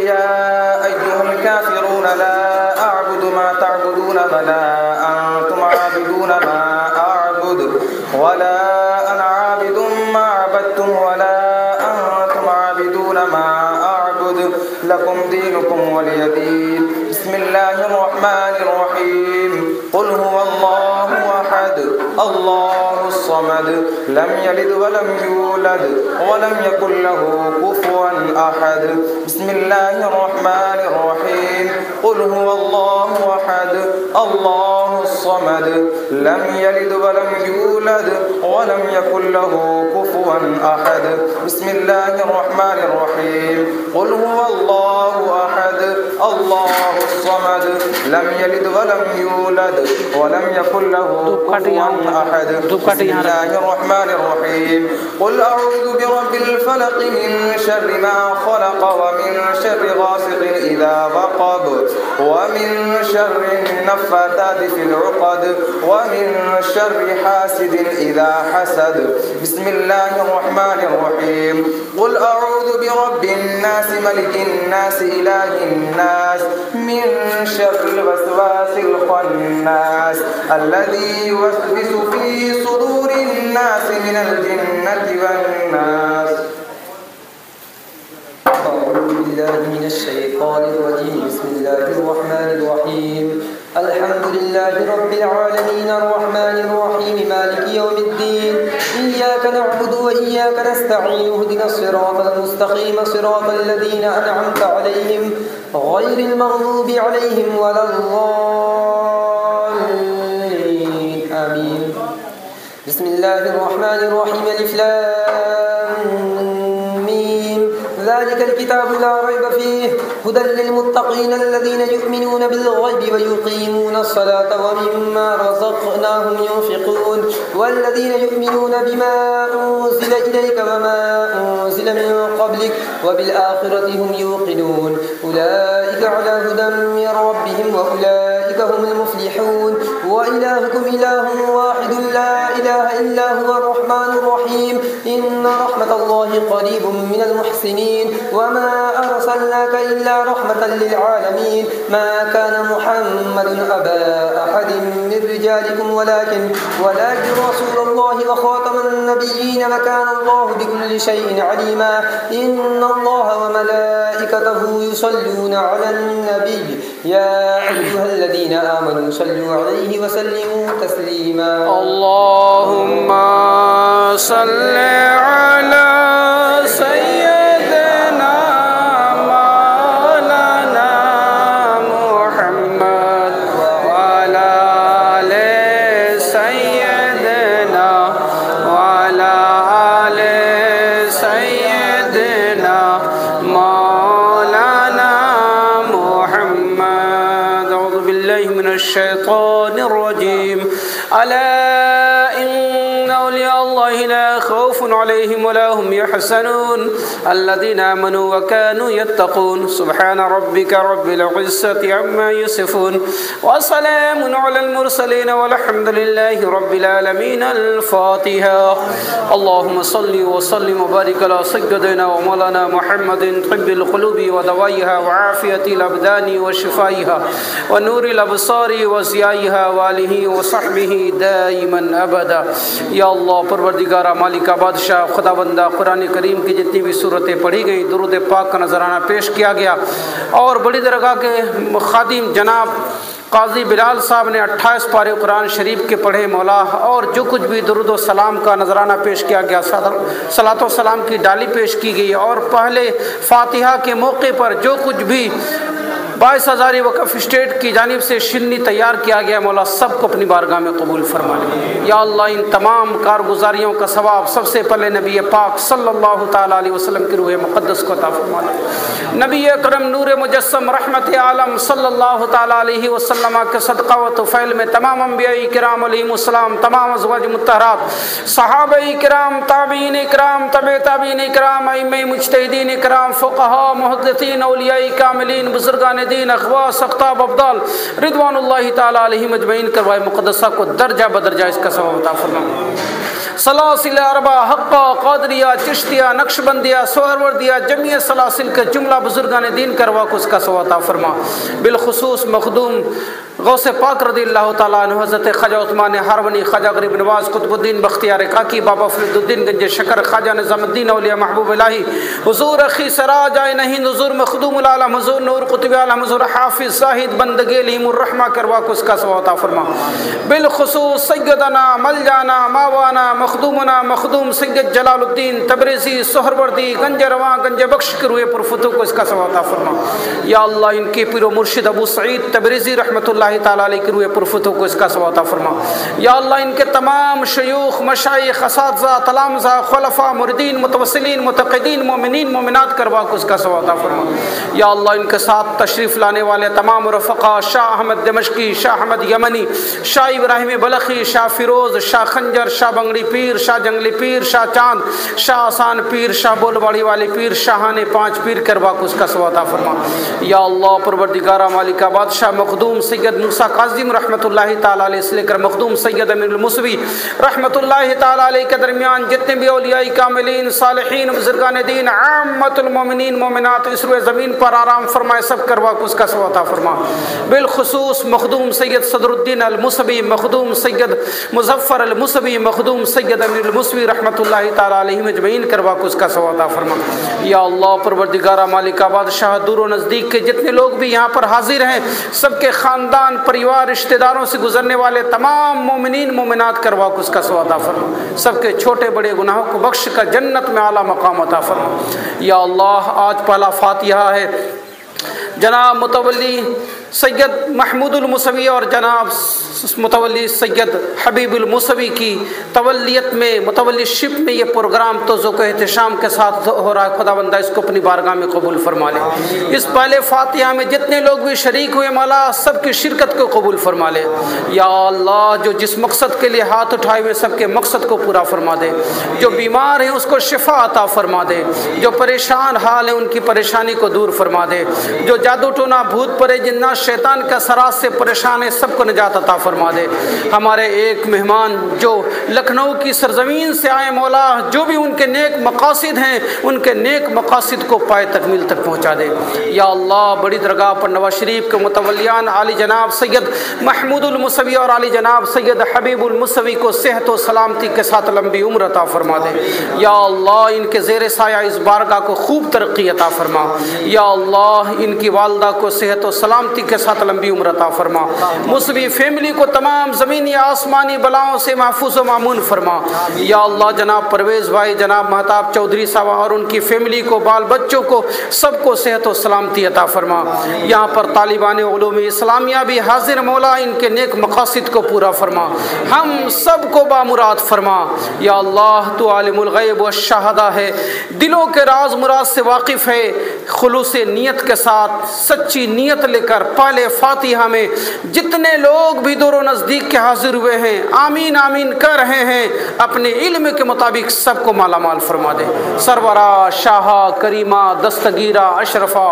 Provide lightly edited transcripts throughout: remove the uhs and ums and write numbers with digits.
يا أيها الكافرون لا أعبد ما تعبدون ولا أنتم عابدون ما أعبد ولا أنا عابد ما عبدتم ولا أنتم عابدون ما أعبد لكم دينكم ولي دين. بسم الله الرحمن الرحيم. قل هو الله أحد الله الصمد لم يلد ولم يولد ولم يكن له كفوا أحد. بسم الله الرحمن الرحيم. قل هو الله أحد الله الصمد لم يلد ولم يولد ولم يكن له كفوا أحد. بسم الله الرحمن الرحيم. قل هو الله أحد الله الصمد لم يلد ولم يولد ولم يكن له كفوا أحد. بسم الله الرحمن الرحيم. قل أعوذ برب الفلق من شر ما خلق ومن شر غاسق إذا وقب ومن شر النفاثات في العقد ومن شر حاسد إذا حسد. بسم الله الرحمن الرحيم. قل أعوذ برب الناس ملك الناس إله الناس من شر الوسواس الخناس الذي يوسوس في صدور الناس من الجنة والناس. أعوذ بالله من الشيطان الرجيم. بسم الله الرحمن الرحيم. الحمد لله رب العالمين الرحمن الرحيم مالك يوم الدين. إياك نعبد وإياك نستعين اهدنا الصراط المستقيم صراط الذين أنعمت عليهم غير المغضوب عليهم ولا الضالين آمين. بسم الله الرحمن الرحيم. ألف لام ذلك الكتاب لا ريب فيه هدى للمتقين الذين يؤمنون بالغيب ويقيمون الصلاة ومما رزقناهم ينفقون والذين يؤمنون بما أنزل إليك وما أنزل من قبلك وبالآخرة هم يوقنون أولئك على هدى من ربهم وأولئك هم المفلحون. وإلهكم إله واحد لا إله إلا هو الرحمن الرحيم. إن رحمة الله قريب من المحسنين. وما أرسلناك إلا رحمة للعالمين. ما كان محمد أبا أحد من رجالكم ولكن رسول الله وخاتم النبيين وكان الله بكل شيء عليما. إن الله وملائكته يصلون على النبي يا أيها الذين آمنوا صلوا عليه وسلموا تسليما. اللهم صل على سيدنا مولانا محمد وعلى آل سيدنا وعلى آل سيدنا مولانا محمد. أعوذ بالله من الشيطان الرجيم. ألا إن أولياء الله لا خوف عليهم ولا هم يحزنون الذين آمنوا وكانوا يتقون. سبحان ربك رب العزة عما يصفون وسلام على المرسلين والحمد لله رب العالمين. الفاتحة. اللهم صل وسلم وبارك على سيدنا ومولانا محمد طب القلوب ودوائها وعافية الأبدان وشفائها ونور الأبصار وضيائها وآله وصحبه دائما أبدا. یا اللہ پروردگارہ مالکہ بادشاہ خدا بندہ قرآن کریم کی جتنی بھی صورتیں پڑھی گئیں درود پاک کا نذرانہ پیش کیا گیا اور بڑی درگاہ کے خادم جناب قاضی بلال صاحب نے 28 پارے قرآن شریف کے پڑھے مولا اور جو کچھ بھی درود و سلام کا نذرانہ پیش کیا گیا صلاۃ و سلام کی ڈالی پیش کی گئی اور پہلے فاتحہ کے موقع پر جو کچھ بھی 22,000 وقف اسٹیٹ کی جانب سے شنی تیار کیا گیا مولا سب کو اپنی بارگاہ میں قبول فرما لے. یا اللہ ان تمام کارگزاریوں کا ثواب سب سے پہلے نبی پاک صلی اللہ تعالیٰ علیہ وسلم کی روح مقدس کو عطا فرما لے. نبی اکرم نور مجسم رحمت عالم صلی اللہ تعالیٰ علیہ وسلم کے صدقہ و طفیل میں تمام انبیاء کرام علیہم السلام تمام ازواج مطہرات صحابہ کرام تابعین کرام تبع تابعین کرام ائمہ مجتہدین کرام فقہاء محدثین اولیاء کاملین بزرگان دین اخواص اقطاب ابدال رضوان اللہ تعالیٰ علیہم اجمعین کروائے مقدسہ کو درجہ بدرجہ اس کا ثواب عطا فرما. سلاسل اربع حقہ قادریہ چشتیہ نقشبندیہ سہروردیہ جمعی سلاسل کے جملہ بزرگان دین کروا کو اس کا ثواب عطا فرما۔ بالخصوص مخدوم غوث پاک رضی اللہ تعالیٰ عنہ حضرت خواجہ عثمان ہارونی، خواجہ غریب نواز، قطب الدین بختیار کاکی، بابا فرید الدین گنج شکر، خواجہ نظام الدین اولیاء محبوب الہی، حضور اخی سراج آئین ہند، حضور مخدوم العالم، حضور نور قطب عالم، حضور حافظ زاہد بندگی علیم الرحمہ کروا کو اس کا ثواب عطا فرما۔ بالخصوص سیدنا ملجانا ماوانا مخدومنا مخدوم سید جلال الدین تبریزی سہروردی گنج رواں گنج بخش کے روئے پرفتو کو اس کا ثواب عطا فرما۔ یا اللہ ان کے پیر و مرشد ابو سعید تبریزی رحمۃ اللہ تعالیٰ علیہ کے روئے پرفتو کو اس کا ثواب عطا فرما۔ یا اللہ ان کے تمام شیوخ مشائخ اساتذہ تلامذہ خلفاء مردین متوسلین متقدین مومنین مومنات کروا کو اس کا ثواب عطا فرما۔ یا اللہ ان کے ساتھ تشریف لانے والے تمام رفقا شاہ احمد دمشقی، شاہ احمد یمنی، شاہ ابراہیم بلخی، شاہ فیروز، شاہ خنجر، شاہ بنگڑی پیر، شاہ جنگلی پیر، شاہ چاند، شاہ آسان پیر، شاہ بولواڑی والے پیر، شاہان پانچ پیر کروا کو اس کا ثواب عطا فرما۔ یا اللہ پروردگارہ مالکہ بادشاہ مخدوم سید موسیٰ کاظم رحمۃ اللہ تعالیٰ علیہ سے لے کر مخدوم سید امیر الموسوی رحمۃ اللہ تعالیٰ علیہ کے درمیان جتنے بھی اولیاء کاملین صالحین بزرگان دین عامت المومنین مومنات اس روئے زمین پر آرام فرمائے سب کروا کو اس کا ثواب عطا فرما۔ بالخصوص مخدوم سید صدر الدین الموسوی، مخدوم سید مظفر الموسوی، مخدوم سید امیر الموسوی رحمۃ اللہ تعالیٰ علیہ مجمعین کروا کو اس کا ثواب عطا فرما۔ یا اللہ پروردگارہ مالکہ بادشاہ دور و نزدیک کے جتنے لوگ بھی یہاں پر حاضر ہیں سب کے خاندان پریوار رشتہ داروں سے گزرنے والے تمام مومنین مومنات کروا کو اس کا ثواب عطا فرما۔ سب کے چھوٹے بڑے گناہوں کو بخش کر جنت میں اعلیٰ مقام عطا فرما۔ یا اللہ آج پہلا فاتحہ ہے جناب متولی سید محمود الموسوی اور جناب متولی سید حبیب الموسوی کی تولیت میں متولی شپ میں یہ پروگرام تو ذوق و احتشام کے ساتھ ہو رہا ہے، خدا بندہ اس کو اپنی بارگاہ میں قبول فرما لے۔ اس پہلے فاتحہ میں جتنے لوگ بھی شریک ہوئے مولا سب کی شرکت کو قبول فرما لے۔ یا اللہ جو جس مقصد کے لیے ہاتھ اٹھائے ہوئے سب کے مقصد کو پورا فرما دے، جو بیمار ہیں اس کو شفا عطا فرما دے، جو پریشان حال ہیں ان کی پریشانی کو دور فرما دے، جو جادو ٹونا بھوت پرے جنات شیطان کا سراس سے پریشان ہے سب کو نجات عطا فرما دے۔ ہمارے ایک مہمان جو لکھنؤ کی سرزمین سے آئے مولا جو بھی ان کے نیک مقاصد ہیں ان کے نیک مقاصد کو پائے تکمیل تک پہنچا دے۔ یا اللہ بڑی درگاہ پر نواز شریف کے متولیان علی جناب سید محمود الموسوی اور علی جناب سید حبیب الموسوی کو صحت و سلامتی کے ساتھ لمبی عمر عطا فرما دے۔ یا اللہ ان کے زیر سایہ اس بارگاہ کو خوب ترقی عطا فرما۔ یا اللہ ان کی والدہ کو صحت و سلامتی کے ساتھ لمبی عمر عطا فرما۔ موسوی فیملی کو تمام زمینی آسمانی بلاؤں سے محفوظ و مامون فرما۔ یا اللہ جناب پرویز بھائی جناب مہتاب چودھری صاحب اور ان کی فیملی کو بال بچوں کو سب کو صحت و سلامتی عطا فرما۔ یہاں پر طالبان علوم اسلامیہ بھی حاضر مولا ان کے نیک مقاصد کو پورا فرما، ہم سب کو بامراد فرما۔ یا اللہ تو عالم الغیب والشہادہ ہے، دلوں کے راز مراد سے واقف ہے، خلوص نیت کے ساتھ سچی نیت لے کر پہلے فاتحہ میں جتنے لوگ بھی دور و نزدیک کے حاضر ہوئے ہیں آمین آمین کر رہے ہیں اپنے علم کے مطابق سب کو مالا مال فرما دے۔ سرورہ شاہا کریمہ دستگیرہ اشرفہ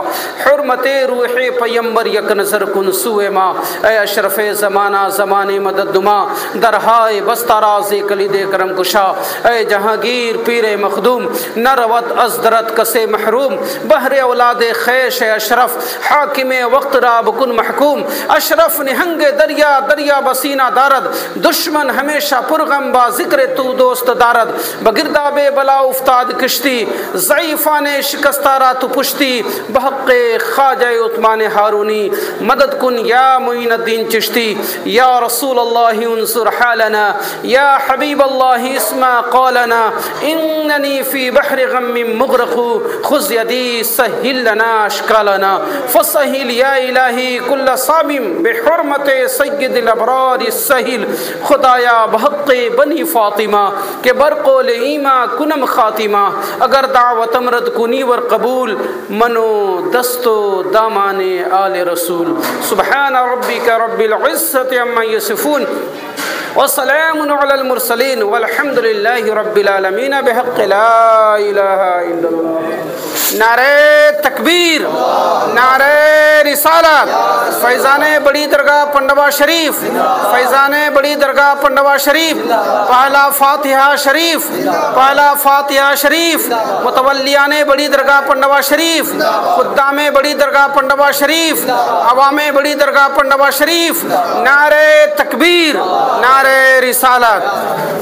حرمت روح پیمبر یک نظر کن سوئے ماں، اے اشرف زمانہ زمانے مدد دما درہائے بستہ راز کلید کرم کشا، اے جہانگیر پیر مخدوم نروت از درت کسے محروم، بحر اولاد خیش اشرف حاکم وقت را بکن محکوم، اشرف نہنگ دریا دریا بسینہ دارد، دشمن ہمیشہ پرغم با ذکر تو دوست دارد، بگرداب بلا افتاد کشتی ضعیفان شکستہ را تو پشتی، بحق خواجہ عثمان ہارونی مدد کن یا معین الدین چشتی، یا رسول اللہ انصر حالنا، یا حبیب اللہ اسمع قولنا، اننی فی بحر غم مغرق خذ یدی سہل لنا اشکالنا، فسہل یا الہی کل صابم بحرمت سید الابرار السہل، خدایا بحق بنی فاطمہ کہ برقول ایمہ کنم خاتمہ، اگر دعوت امرد کنی ور قبول منو دستو دامان آل رسول، سبحان ربک رب العزت عما یصفون وسلام علی المرسلین والحمد للہ رب العالمین بحق لا الہ الا اللہ۔ نعرہ تکبیر، نعرہ رسالت، فیضان بڑی درگاہ پنڈوا شریف، فیضان بڑی درگاہ پنڈوا شریف، پہلا فاتحہ شریف، پہلا فاتحہ شریف، متولیان بڑی درگاہ پنڈوا شریف، خدام بڑی درگاہ پنڈوا شریف، عوام بڑی درگاہ پنڈوا شریف، نعرہ تکبیر، نعرہ رسالت۔